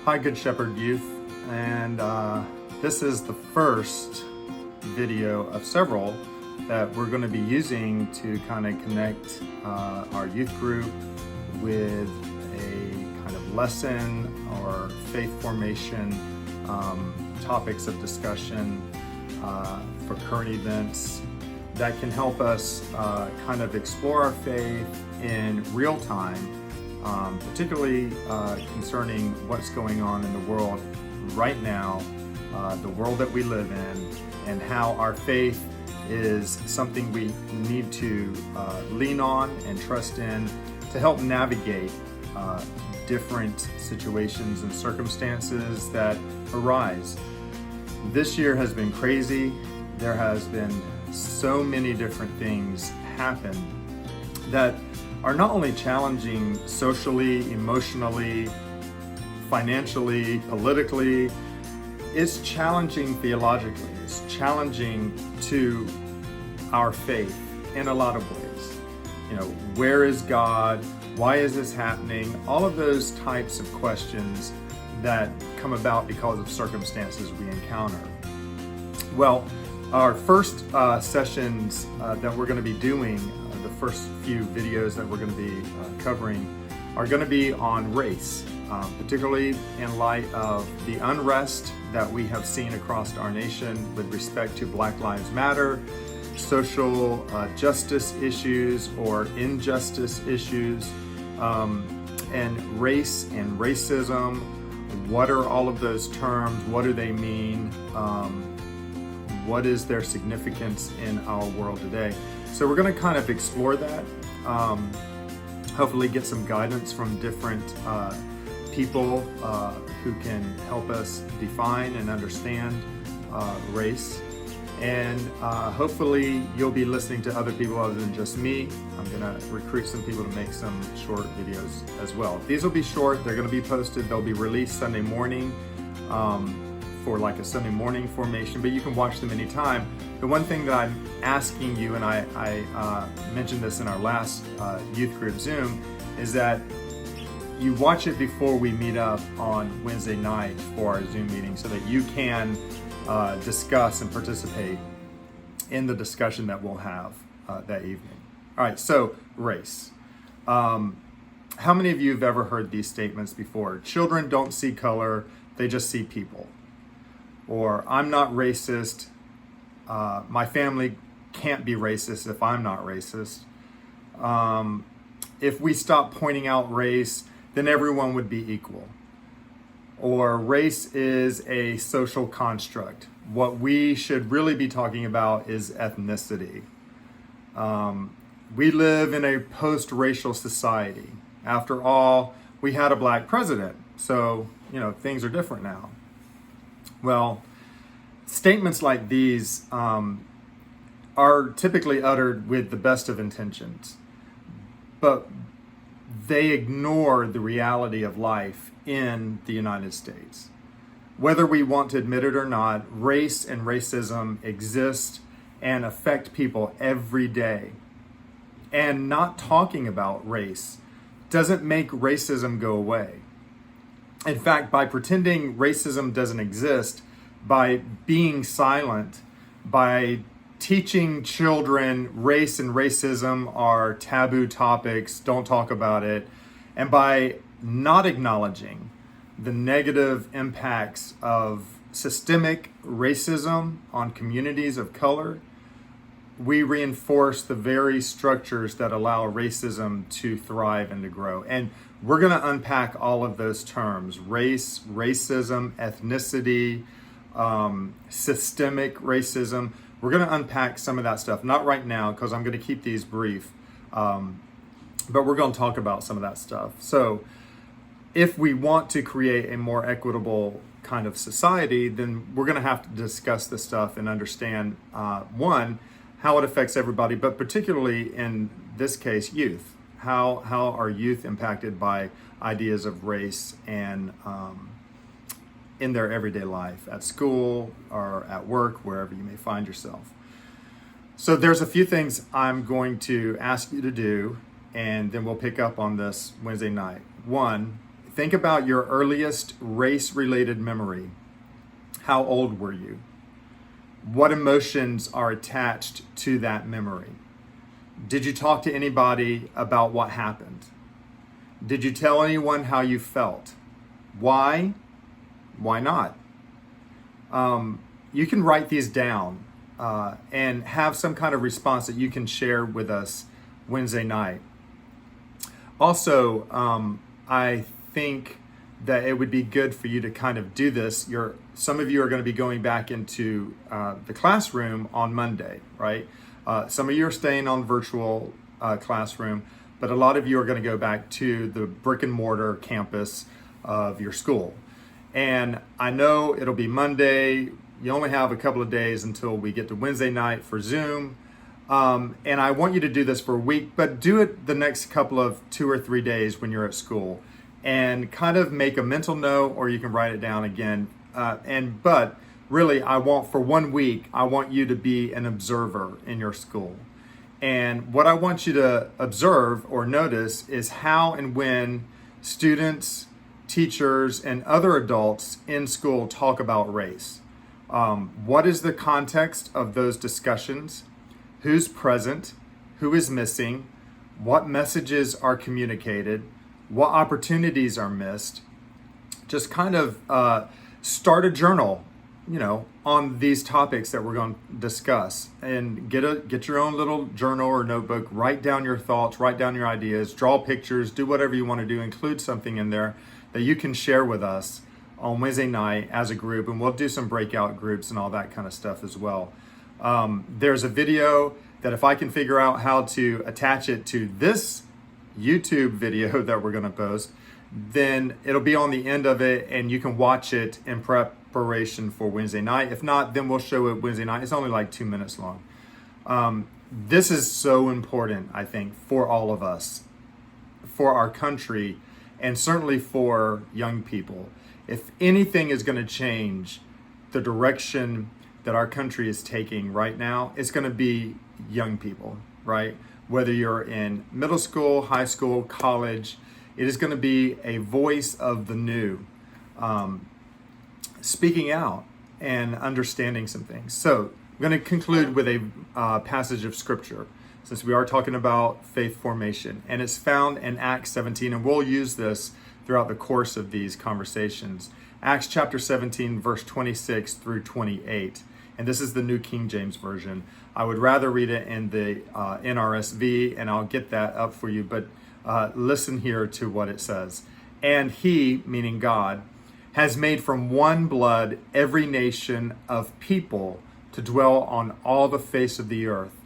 Hi, Good Shepherd Youth, and this is the first video of several that we're going to be using to kind of connect our youth group with a kind of lesson or faith formation topics of discussion for current events that can help us kind of explore our faith in real time. Particularly concerning what's going on in the world right now, the world that we live in, and how our faith is something we need to lean on and trust in to help navigate different situations and circumstances that arise. This year has been crazy. There has been so many different things happen that are not only challenging socially, emotionally, financially, politically, it's challenging theologically, it's challenging to our faith in a lot of ways. You know, where is God? Why is this happening? All of those types of questions that come about because of circumstances we encounter. Well, our first sessions that we're going to be doing, the first few videos that we're going to be covering are going to be on race, particularly in light of the unrest that we have seen across our nation with respect to Black Lives Matter, social justice issues or injustice issues, and race and racism. What are all of those terms? What do they mean? What is their significance in our world today? So we're going to kind of explore that, hopefully get some guidance from different people who can help us define and understand race. And hopefully you'll be listening to other people other than just me. I'm going to recruit some people to make some short videos as well. These will be short. They're going to be posted. They'll be released Sunday morning. For like a Sunday morning formation, but you can watch them anytime. The one thing that I'm asking you, and I mentioned this in our last youth group Zoom, is that you watch it before we meet up on Wednesday night for our Zoom meeting so that you can discuss and participate in the discussion that we'll have that evening. All right, so race. How many of you have ever heard these statements before? Children don't see color, they just see people. Or I'm not racist, my family can't be racist if I'm not racist. If we stop pointing out race, then everyone would be equal. Or race is a social construct. What we should really be talking about is ethnicity. We live in a post-racial society. After all, we had a black president, so things are different now. Well, statements like these are typically uttered with the best of intentions, but they ignore the reality of life in the United States. Whether we want to admit it or not, race and racism exist and affect people every day. And not talking about race doesn't make racism go away. In fact, by pretending racism doesn't exist, by being silent, by teaching children race and racism are taboo topics, don't talk about it, and by not acknowledging the negative impacts of systemic racism on communities of color, we reinforce the very structures that allow racism to thrive and to grow. And we're going to unpack all of those terms: race, racism, ethnicity, systemic racism. We're going to unpack some of that stuff. Not right now, because I'm going to keep these brief, but we're going to talk about some of that stuff. So if we want to create a more equitable kind of society, then we're going to have to discuss this stuff and understand, one, how it affects everybody, but particularly in this case, youth. How are youth impacted by ideas of race and in their everyday life, at school or at work, wherever you may find yourself. So there's a few things I'm going to ask you to do, and then we'll pick up on this Wednesday night. One, Think about your earliest race-related memory. How old were you? What emotions are attached to that memory? Did you talk to anybody about what happened? Did you tell anyone how you felt? Why? Why not? You can write these down and have some kind of response that you can share with us Wednesday night. Also, I think that it would be good for you to kind of do this. Some of you are going to be going back into the classroom on Monday, right? Some of you are staying on virtual classroom, but a lot of you are going to go back to the brick and mortar campus of your school. And I know it'll be Monday. You only have a couple of days until we get to Wednesday night for Zoom. And I want you to do this for a week, but do it the next couple of 2 or 3 days when you're at school, and kind of make a mental note, or you can write it down again. But really, for 1 week, I want you to be an observer in your school. And what I want you to observe or notice is how and when students, teachers, and other adults in school talk about race. What is the context of those discussions? Who's present? Who is missing? What messages are communicated? What opportunities are missed? Just kind of start a journal, on these topics that we're going to discuss, and get your own little journal or notebook. Write down your thoughts, write down your ideas, draw pictures, do whatever you want to do. Include something in there that you can share with us on Wednesday night as a group, and we'll do some breakout groups and all that kind of stuff as well. There's a video that if I can figure out how to attach it to this YouTube video that we're going to post, then it'll be on the end of it and you can watch it in preparation for Wednesday night. If not, then we'll show it Wednesday night. It's only like 2 minutes long. This is so important, I think, for all of us, for our country, and certainly for young people. If anything is going to change the direction that our country is taking right now, it's going to be young people, right? Whether you're in middle school, high school, college, it is going to be a voice of the new, speaking out and understanding some things. So I'm going to conclude with a passage of scripture, since we are talking about faith formation, and it's found in Acts 17, and we'll use this throughout the course of these conversations. Acts chapter 17, verse 26 through 28. And this is the New King James Version. I would rather read it in the NRSV, and I'll get that up for you, but listen here to what it says. And he, meaning God, has made from one blood every nation of people to dwell on all the face of the earth,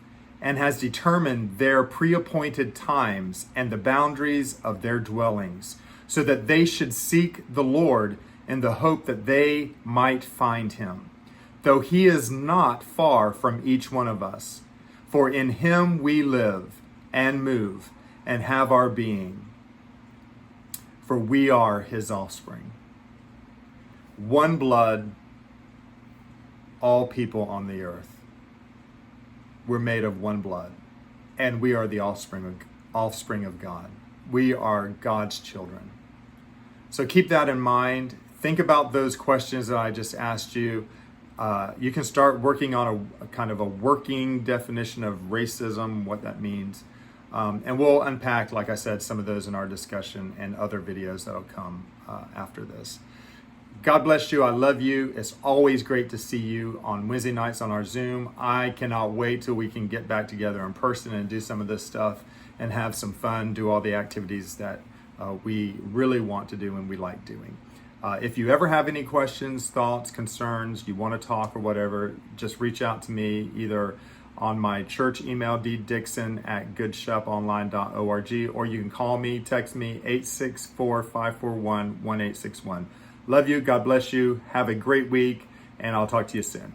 and has determined their pre-appointed times and the boundaries of their dwellings, so that they should seek the Lord in the hope that they might find him, though he is not far from each one of us. For in him we live and move and have our being, for we are his offspring. One blood, all people on the earth. We're made of one blood, and we are the offspring of God. We are God's children. So keep that in mind. Think about those questions that I just asked you. You can start working on a kind of a working definition of racism, what that means. And we'll unpack, like I said, some of those in our discussion and other videos that'll come after this. God bless you. I love you. It's always great to see you on Wednesday nights on our Zoom. I cannot wait till we can get back together in person and do some of this stuff and have some fun, do all the activities that we really want to do and we like doing. If you ever have any questions, thoughts, concerns, you want to talk or whatever, just reach out to me either on my church email, ddixon@goodshoponline.org, or you can call me, text me, 864-541-1861. Love you. God bless you. Have a great week, and I'll talk to you soon.